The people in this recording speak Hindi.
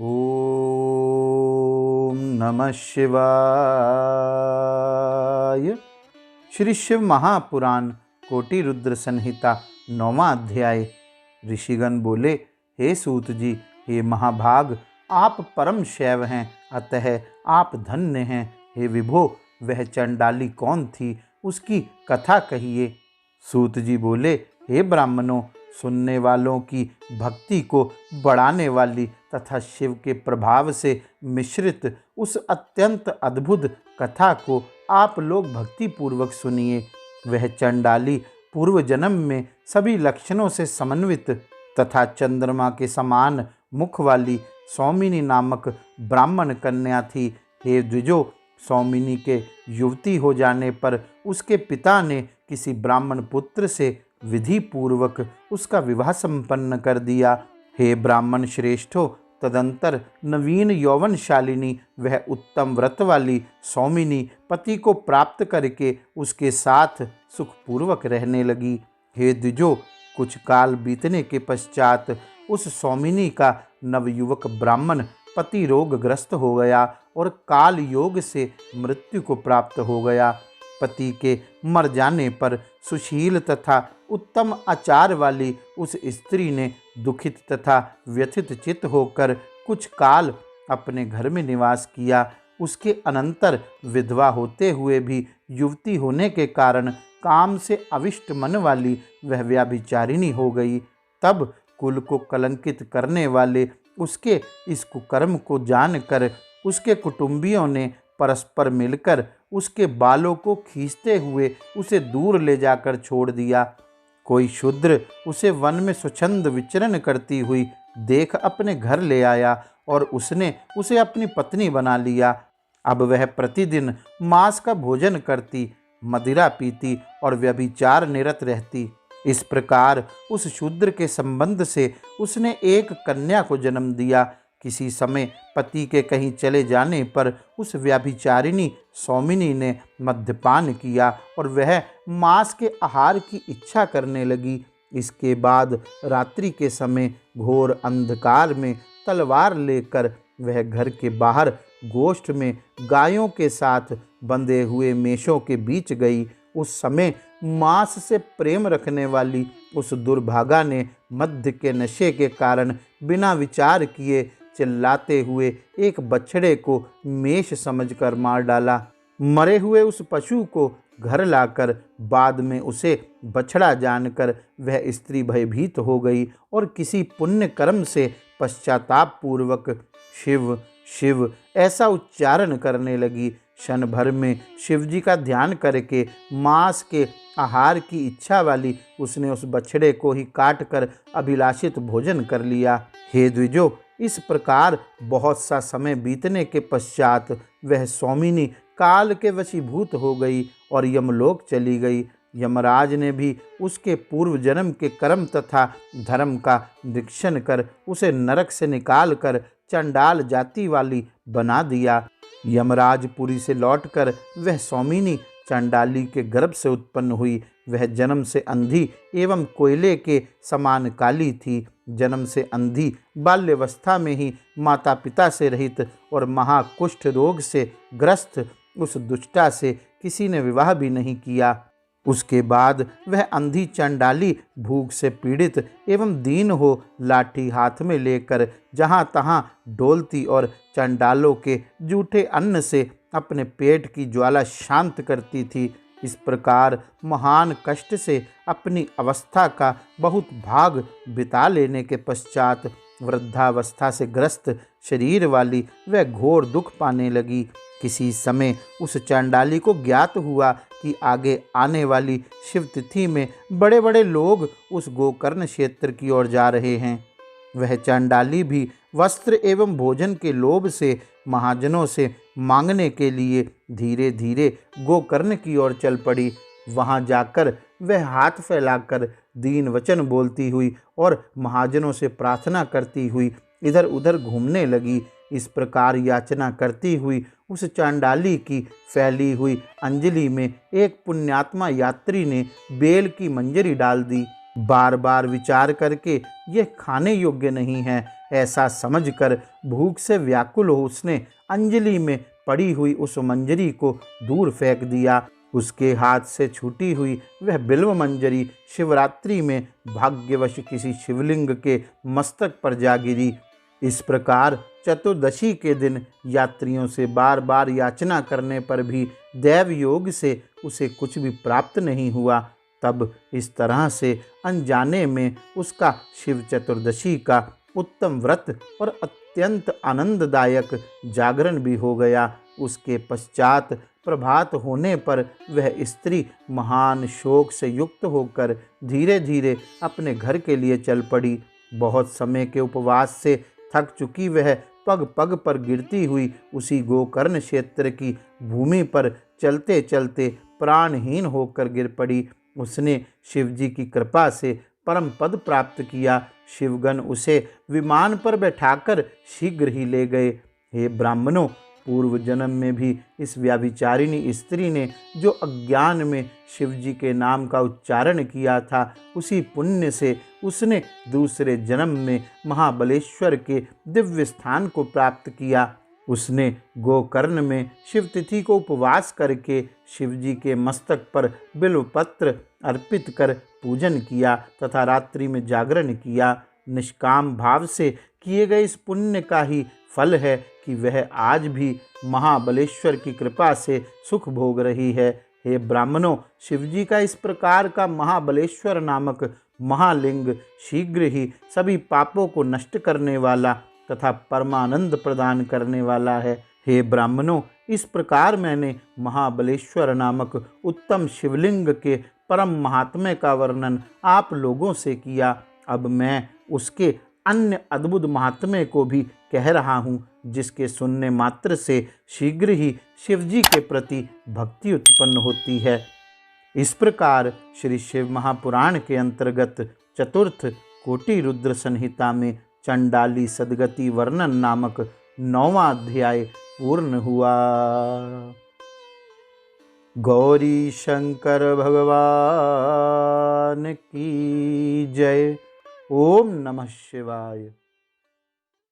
ओम नमः शिवाय। श्री शिव महापुराण कोटि रुद्र संहिता 9वां अध्याय। ऋषिगण बोले, हे सूत जी, हे महाभाग, आप परम शैव हैं, अतः आप धन्य हैं। हे विभो, वह चंडाली कौन थी, उसकी कथा कहिए। सूत जी बोले, हे ब्राह्मणों, सुनने वालों की भक्ति को बढ़ाने वाली तथा शिव के प्रभाव से मिश्रित उस अत्यंत अद्भुत कथा को आप लोग भक्ति पूर्वक सुनिए। वह चंडाली पूर्व जन्म में सभी लक्षणों से समन्वित तथा चंद्रमा के समान मुख वाली सौमिनी नामक ब्राह्मण कन्या थी। हे द्विजो, सौमिनी के युवती हो जाने पर उसके पिता ने किसी ब्राह्मण पुत्र से विधि पूर्वक उसका विवाह संपन्न कर दिया। हे ब्राह्मण श्रेष्ठो, तदंतर नवीन यौवनशालिनी वह उत्तम व्रत वाली सौमिनी पति को प्राप्त करके उसके साथ सुखपूर्वक रहने लगी। हे द्विजो, कुछ काल बीतने के पश्चात उस सौमिनी का नवयुवक ब्राह्मण पति रोगग्रस्त हो गया और काल योग से मृत्यु को प्राप्त हो गया। पति के मर जाने पर सुशील तथा उत्तम आचार वाली उस स्त्री ने दुखित तथा व्यथित चित्त होकर कुछ काल अपने घर में निवास किया। उसके अनंतर विधवा होते हुए भी युवती होने के कारण काम से अविष्ट मन वाली वह व्यभिचारिणी हो गई। तब कुल को कलंकित करने वाले उसके इस कुकर्म को जानकर उसके कुटुंबियों ने परस्पर मिलकर उसके बालों को खींचते हुए उसे दूर ले जाकर छोड़ दिया। कोई शूद्र उसे वन में स्वच्छंद विचरण करती हुई देख अपने घर ले आया और उसने उसे अपनी पत्नी बना लिया। अब वह प्रतिदिन मांस का भोजन करती, मदिरा पीती और व्यभिचार निरत रहती। इस प्रकार उस शूद्र के संबंध से उसने एक कन्या को जन्म दिया। किसी समय पति के कहीं चले जाने पर उस व्यभिचारिणी सौमिनी ने मद्यपान किया और वह मांस के आहार की इच्छा करने लगी। इसके बाद रात्रि के समय घोर अंधकार में तलवार लेकर वह घर के बाहर गोष्ठ में गायों के साथ बंधे हुए मेषों के बीच गई। उस समय मांस से प्रेम रखने वाली उस दुर्भागा ने मद्य के नशे के कारण बिना विचार किए चिल्लाते हुए एक बछड़े को मेष समझकर मार डाला। मरे हुए उस पशु को घर लाकर बाद में उसे बछड़ा जानकर वह स्त्री भयभीत हो गई और किसी पुण्य कर्म से पश्चाताप पूर्वक शिव शिव ऐसा उच्चारण करने लगी। क्षण भर में शिवजी का ध्यान करके मांस के आहार की इच्छा वाली उसने उस बछड़े को ही काट कर अभिलाषित भोजन कर लिया। हे द्विजो, इस प्रकार बहुत सा समय बीतने के पश्चात वह सौमिनी काल के वशीभूत हो गई और यमलोक चली गई। यमराज ने भी उसके पूर्व जन्म के कर्म तथा धर्म का निरीक्षण कर उसे नरक से निकाल कर चंडाल जाति वाली बना दिया। यमराजपुरी से लौटकर वह सौमिनी चंडाली के गर्भ से उत्पन्न हुई। वह जन्म से अंधी एवं कोयले के समान काली थी। जन्म से अंधी, बाल्यावस्था में ही माता पिता से रहित और महाकुष्ठ रोग से ग्रस्त उस दुष्टा से किसी ने विवाह भी नहीं किया। उसके बाद वह अंधी चंडाली भूख से पीड़ित एवं दीन हो लाठी हाथ में लेकर जहाँ तहाँ डोलती और चंडालों के जूठे अन्न से अपने पेट की ज्वाला शांत करती थी। इस प्रकार महान कष्ट से अपनी अवस्था का बहुत भाग बिता लेने के पश्चात वृद्धावस्था से ग्रस्त शरीर वाली वह घोर दुख पाने लगी। किसी समय उस चंडाली को ज्ञात हुआ कि आगे आने वाली शिव तिथि में बड़े बड़े लोग उस गोकर्ण क्षेत्र की ओर जा रहे हैं। वह चंडाली भी वस्त्र एवं भोजन के लोभ से महाजनों से मांगने के लिए धीरे धीरे गोकर्ण की ओर चल पड़ी। वहां जाकर वह हाथ फैलाकर दीन वचन बोलती हुई और महाजनों से प्रार्थना करती हुई इधर उधर घूमने लगी। इस प्रकार याचना करती हुई उस चांडाली की फैली हुई अंजलि में एक पुण्यात्मा यात्री ने बेल की मंजरी डाल दी। बार बार विचार करके यह खाने योग्य नहीं है, ऐसा समझकर भूख से व्याकुल हो उसने अंजलि में पड़ी हुई उस मंजरी को दूर फेंक दिया। उसके हाथ से छूटी हुई वह बिल्व मंजरी शिवरात्रि में भाग्यवश किसी शिवलिंग के मस्तक पर जा गिरी। इस प्रकार चतुर्दशी के दिन यात्रियों से बार बार याचना करने पर भी दैव योग से उसे कुछ भी प्राप्त नहीं हुआ। तब इस तरह से अनजाने में उसका शिव चतुर्दशी का उत्तम व्रत और अत्यंत आनंददायक जागरण भी हो गया। उसके पश्चात प्रभात होने पर वह स्त्री महान शोक से युक्त होकर धीरे धीरे अपने घर के लिए चल पड़ी। बहुत समय के उपवास से थक चुकी वह पग पग पर गिरती हुई उसी गोकर्ण क्षेत्र की भूमि पर चलते चलते प्राणहीन होकर गिर पड़ी। उसने शिवजी की कृपा से परम पद प्राप्त किया। शिवगण उसे विमान पर बैठाकर शीघ्र ही ले गए। हे ब्राह्मणों, पूर्व जन्म में भी इस व्याभिचारिणी स्त्री ने जो अज्ञान में शिवजी के नाम का उच्चारण किया था, उसी पुण्य से उसने दूसरे जन्म में महाबलेश्वर के दिव्य स्थान को प्राप्त किया। उसने गोकर्ण में शिव तिथि को उपवास करके शिवजी के मस्तक पर बिल्वपत्र अर्पित कर पूजन किया तथा रात्रि में जागरण किया। निष्काम भाव से किए गए इस पुण्य का ही फल है कि वह आज भी महाबलेश्वर की कृपा से सुख भोग रही है। हे ब्राह्मणों, शिवजी का इस प्रकार का महाबलेश्वर नामक महालिंग शीघ्र ही सभी पापों को नष्ट करने वाला तथा परमानंद प्रदान करने वाला है। हे ब्राह्मणों, इस प्रकार मैंने महाबलेश्वर नामक उत्तम शिवलिंग के परम महात्म्य का वर्णन आप लोगों से किया। अब मैं उसके अन्य अद्भुत महात्म्य को भी कह रहा हूँ, जिसके सुनने मात्र से शीघ्र ही शिवजी के प्रति भक्ति उत्पन्न होती है। इस प्रकार श्री शिव महापुराण के अंतर्गत चतुर्थ कोटि रुद्र संहिता में चंडाली सद्गति वर्णन नामक 9वां अध्याय पूर्ण हुआ। गौरी शंकर भगवान की जय। ओम नमः शिवाय।